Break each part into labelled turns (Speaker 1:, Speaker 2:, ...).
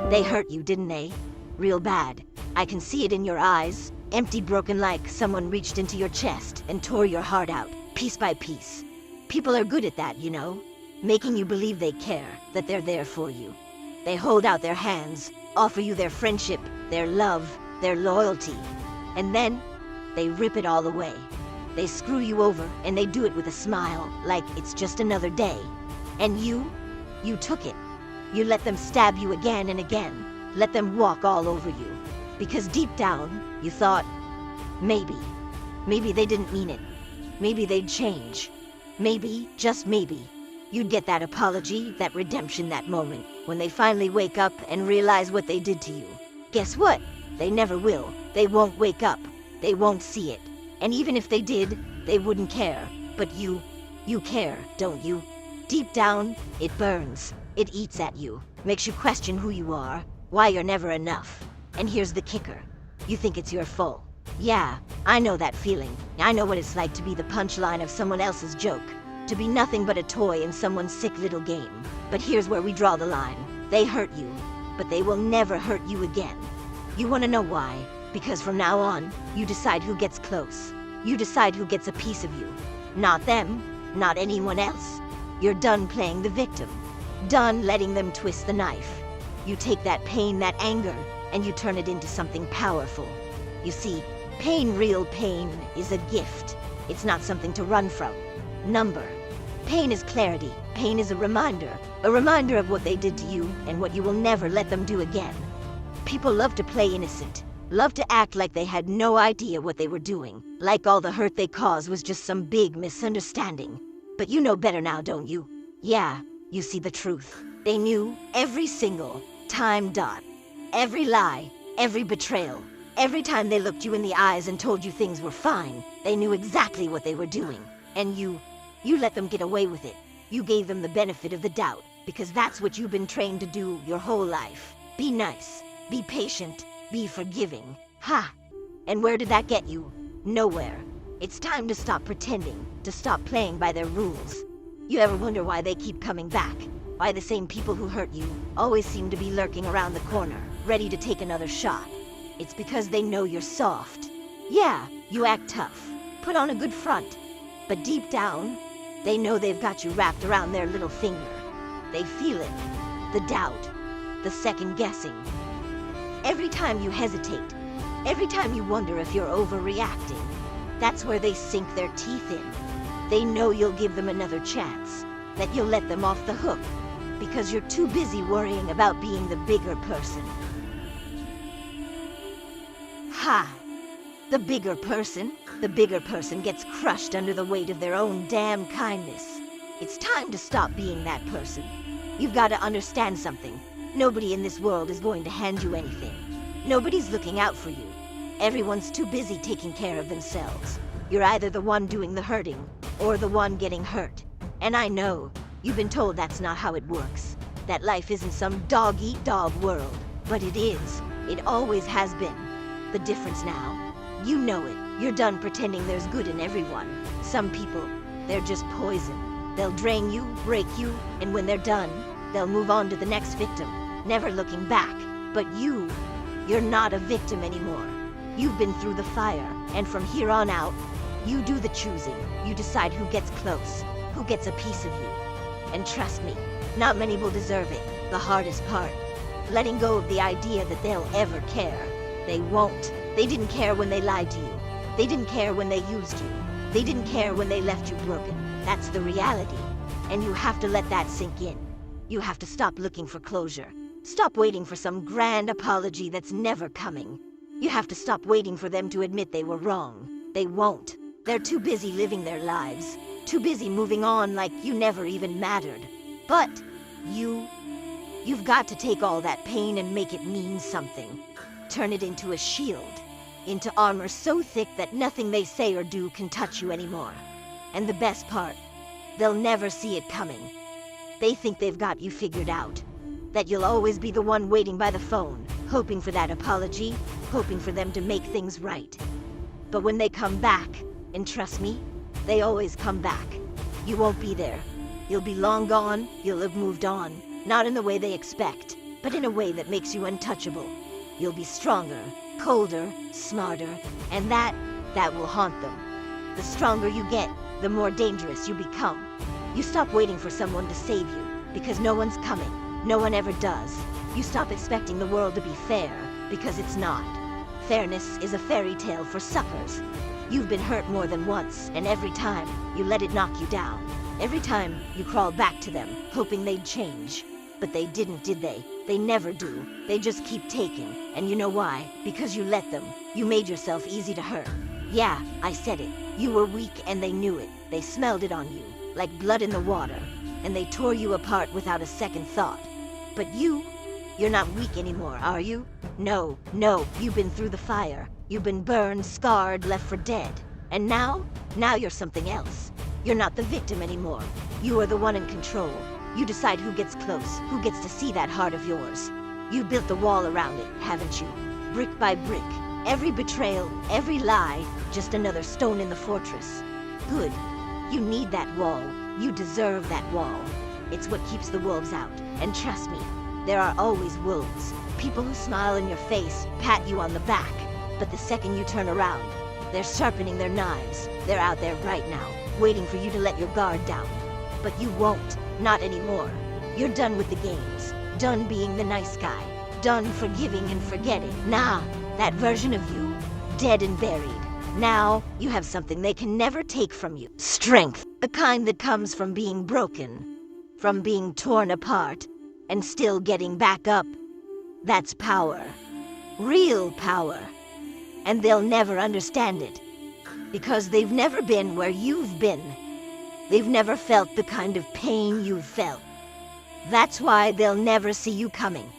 Speaker 1: They hurt you, didn't they? Real bad. I can see it in your eyes. Empty, broken, like someone reached into your chest and tore your heart out, piece by piece. People are good at that, you know? Making you believe they care, that they're there for you. They hold out their hands, offer you their friendship, their love, their loyalty. And then, they rip it all away. They screw you over, and they do it with a smile, like it's just another day. And you took it. You let them stab you again and again. Let them walk all over you. Because deep down, you thought, maybe they didn't mean it. Maybe they'd change. Maybe, just maybe, you'd get that apology, that redemption, that moment, when they finally wake up and realize what they did to you. Guess what? They never will. They won't wake up. They won't see it. And even if they did, they wouldn't care. But you care, don't you? Deep down, it burns. It eats at you. Makes you question who you are, why you're never enough. And here's the kicker. You think it's your fault. Yeah, I know that feeling. I know what it's like to be the punchline of someone else's joke. To be nothing but a toy in someone's sick little game. But here's where we draw the line. They hurt you, but they will never hurt you again. You want to know why? Because from now on, you decide who gets close. You decide who gets a piece of you. Not them, not anyone else. You're done playing the victim. Done letting them twist the knife. You take that pain, that anger, and you turn it into something powerful. You see, pain, real pain, is a gift. It's not something to run from. Number. Pain is clarity. Pain is a reminder of what they did to you and what you will never let them do again. People love to play innocent, love to act like they had no idea what they were doing, like all the hurt they caused was just some big misunderstanding. But you know better now, don't you? Yeah, you see the truth. They knew every single time dot. Every lie, every betrayal, every time they looked you in the eyes and told you things were fine, they knew exactly what they were doing. And you let them get away with it. You gave them the benefit of the doubt, because that's what you've been trained to do your whole life. Be nice, be patient, be forgiving. Ha! And where did that get you? Nowhere. It's time to stop pretending, to stop playing by their rules. You ever wonder why they keep coming back? Why the same people who hurt you always seem to be lurking around the corner, ready to take another shot? It's because they know you're soft. Yeah, you act tough, put on a good front. But deep down, they know they've got you wrapped around their little finger. They feel it. The doubt. The second guessing. Every time you hesitate, every time you wonder if you're overreacting, that's where they sink their teeth in. They know you'll give them another chance, that you'll let them off the hook, because you're too busy worrying about being the bigger person. Ha! The bigger person gets crushed under the weight of their own damn kindness. It's time to stop being that person. You've got to understand something. Nobody in this world is going to hand you anything. Nobody's looking out for you. Everyone's too busy taking care of themselves. You're either the one doing the hurting, or the one getting hurt. And I know, you've been told that's not how it works. That life isn't some dog-eat-dog world. But it is. It always has been. The difference now, you know it. You're done pretending there's good in everyone. Some people, they're just poison. They'll drain you, break you, and when they're done, they'll move on to the next victim, never looking back. But you're not a victim anymore. You've been through the fire, and from here on out, you do the choosing. You decide who gets close, who gets a piece of you. And trust me, not many will deserve it. The hardest part, letting go of the idea that they'll ever care. They won't. They didn't care when they lied to you. They didn't care when they used you. They didn't care when they left you broken. That's the reality. And you have to let that sink in. You have to stop looking for closure. Stop waiting for some grand apology that's never coming. You have to stop waiting for them to admit they were wrong. They won't. They're too busy living their lives. Too busy moving on like you never even mattered. But you've got to take all that pain and make it mean something. Turn it into a shield. Into armor so thick that nothing they say or do can touch you anymore. And the best part, they'll never see it coming. They think they've got you figured out. That you'll always be the one waiting by the phone, hoping for that apology, hoping for them to make things right. But when they come back, and trust me, they always come back, you won't be there. You'll be long gone, you'll have moved on, not in the way they expect. but in a way that makes you untouchable. You'll be stronger, colder, smarter, and that will haunt them. The stronger you get, the more dangerous you become. You stop waiting for someone to save you, because no one's coming. No one ever does. You stop expecting the world to be fair, because it's not. Fairness is a fairy tale for suckers. You've been hurt more than once, and every time, you let it knock you down. Every time, you crawl back to them, hoping they'd change. But they didn't, did they? They never do. They just keep taking. And you know why? Because you let them. You made yourself easy to hurt. Yeah, I said it. You were weak and they knew it. They smelled it on you, like blood in the water. And they tore you apart without a second thought. But you're not weak anymore, are you? No, you've been through the fire. You've been burned, scarred, left for dead. And now you're something else. You're not the victim anymore. You are the one in control. You decide who gets close, who gets to see that heart of yours. You built the wall around it, haven't you? Brick by brick. Every betrayal, every lie, just another stone in the fortress. Good. You need that wall. You deserve that wall. It's what keeps the wolves out. And trust me, there are always wolves. People who smile in your face, pat you on the back. But the second you turn around, they're sharpening their knives. They're out there right now, waiting for you to let your guard down. But you won't. Not anymore. You're done with the games. Done being the nice guy. Done forgiving and forgetting. Nah, that version of you, dead and buried. Now, you have something they can never take from you. Strength. The kind that comes from being broken. From being torn apart. And still getting back up. That's power. Real power. And they'll never understand it. Because they've never been where you've been. They've never felt the kind of pain you've felt. That's why they'll never see you coming.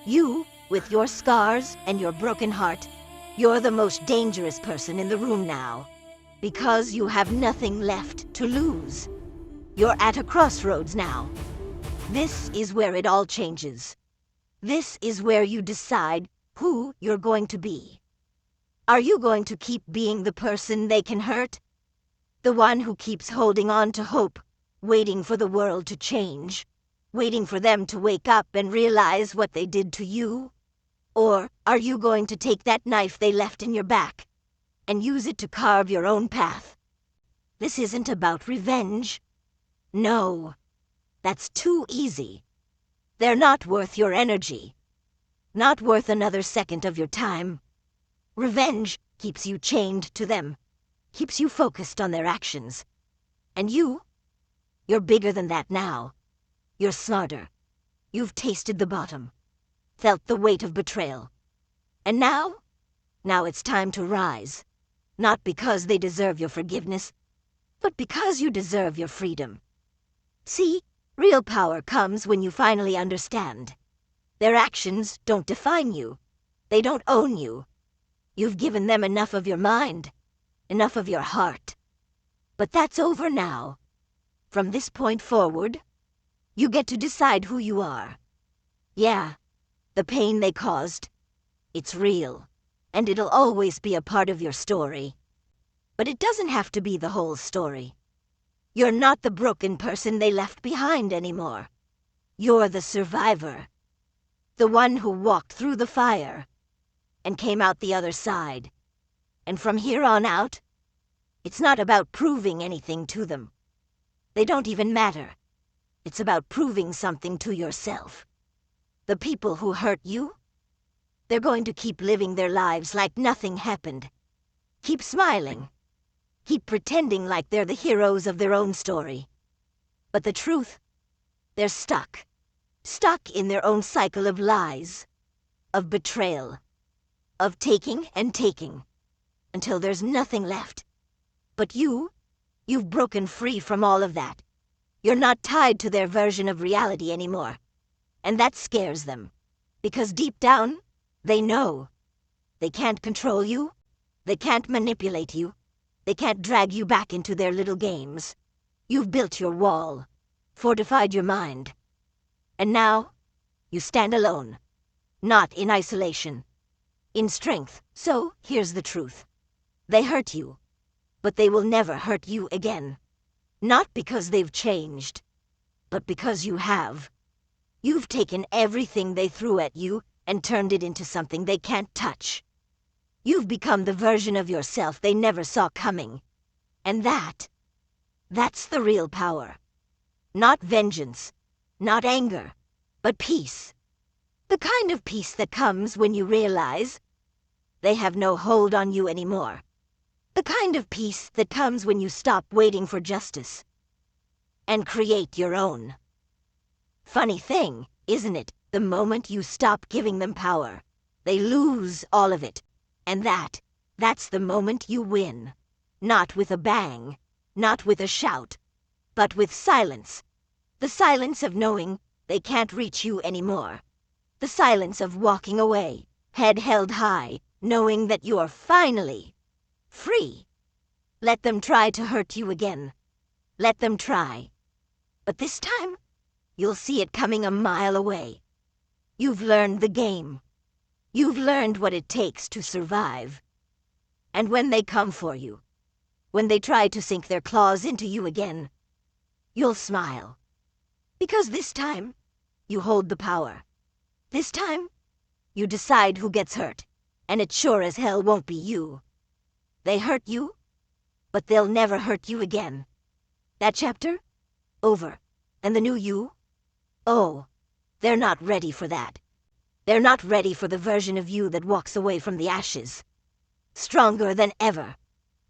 Speaker 1: You, with your scars and your broken heart, you're the most dangerous person in the room now. Because you have nothing left to lose. You're at a crossroads now. This is where it all changes. This is where you decide who you're going to be. Are you going to keep being the person they can hurt? The one who keeps holding on to hope, waiting for the world to change, waiting for them to wake up and realize what they did to you? Or are you going to take that knife they left in your back and use it to carve your own path? This isn't about revenge. No, that's too easy. They're not worth your energy, not worth another second of your time. Revenge keeps you chained to them. Keeps you focused on their actions. And you're bigger than that now. You're smarter. You've tasted the bottom. Felt the weight of betrayal. And now it's time to rise. Not because they deserve your forgiveness, but because you deserve your freedom. See, real power comes when you finally understand. Their actions don't define you. They don't own you. You've given them enough of your mind. Enough of your heart. But that's over now. From this point forward, you get to decide who you are. Yeah, the pain they caused, it's real, and it'll always be a part of your story. But it doesn't have to be the whole story. You're not the broken person they left behind anymore. You're the survivor. The one who walked through the fire and came out the other side. And from here on out, it's not about proving anything to them. They don't even matter. It's about proving something to yourself. The people who hurt you, they're going to keep living their lives like nothing happened. Keep smiling. Keep pretending like they're the heroes of their own story. But the truth, they're stuck. Stuck in their own cycle of lies, of betrayal, of taking and taking. Until there's nothing left. But you've broken free from all of that. You're not tied to their version of reality anymore. And that scares them. Because deep down, they know. They can't control you. They can't manipulate you. They can't drag you back into their little games. You've built your wall. Fortified your mind. And now, you stand alone. Not in isolation. In strength. So, here's the truth. They hurt you, but they will never hurt you again. Not because they've changed, but because you have. You've taken everything they threw at you and turned it into something they can't touch. You've become the version of yourself they never saw coming. And that's the real power. Not vengeance, not anger, but peace. The kind of peace that comes when you realize they have no hold on you anymore. The kind of peace that comes when you stop waiting for justice and create your own. Funny thing, isn't it? The moment you stop giving them power, they lose all of it. And that's the moment you win. Not with a bang, not with a shout, but with silence. The silence of knowing they can't reach you anymore. The silence of walking away, head held high, knowing that you're finally free. Let them try to hurt you again. Let them try. But this time, you'll see it coming a mile away. You've learned the game. You've learned what it takes to survive. And when they come for you, when they try to sink their claws into you again, you'll smile. Because this time, you hold the power. This time, you decide who gets hurt, and it sure as hell won't be you. They hurt you, but they'll never hurt you again. That chapter? Over. And the new you? Oh, they're not ready for that. They're not ready for the version of you that walks away from the ashes. Stronger than ever,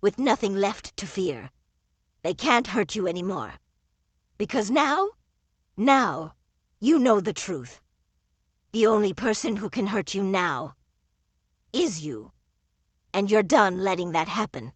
Speaker 1: with nothing left to fear. They can't hurt you anymore. Because now, you know the truth. The only person who can hurt you now is you. And you're done letting that happen.